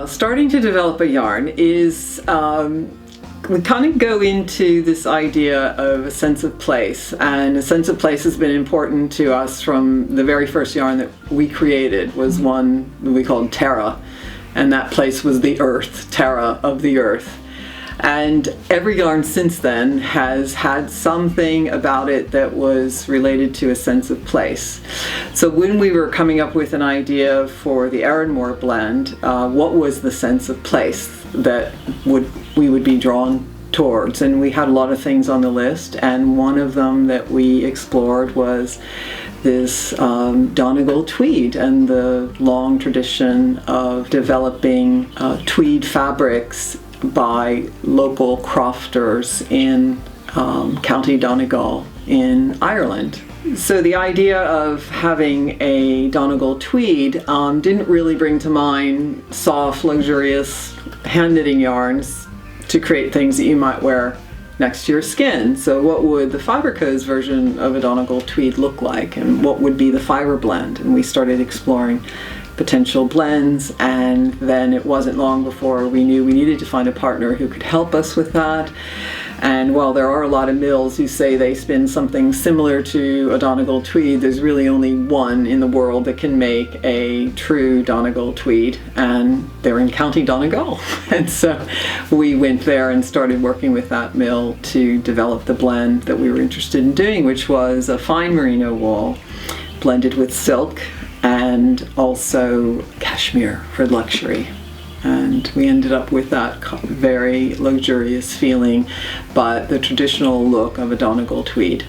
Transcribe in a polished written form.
Starting to develop a yarn is, we kind of go into this idea of a sense of place, and a sense of place has been important to us from the very first yarn that we created was one that we called Terra, and that place was the earth, Terra of the earth. And every yarn since then has had something about it that was related to a sense of place. So when we were coming up with an idea for the Arranmore blend, what was the sense of place that we would be drawn towards? And we had a lot of things on the list, and one of them that we explored was this Donegal tweed and the long tradition of developing tweed fabrics by local crofters in County Donegal in Ireland. So the idea of having a Donegal tweed didn't really bring to mind soft, luxurious hand knitting yarns to create things that you might wear next to your skin. So what would the Fibre Co's version of a Donegal tweed look like, and what would be the fibre blend? And we started exploring potential blends, and then it wasn't long before we knew we needed to find a partner who could help us with that. And while there are a lot of mills who say they spin something similar to a Donegal tweed, there's really only one in the world that can make a true Donegal tweed, and they're in County Donegal. And so we went there and started working with that mill to develop the blend that we were interested in doing, which was a fine merino wool blended with silk and also cashmere for luxury. And we ended up with that very luxurious feeling, but the traditional look of a Donegal tweed.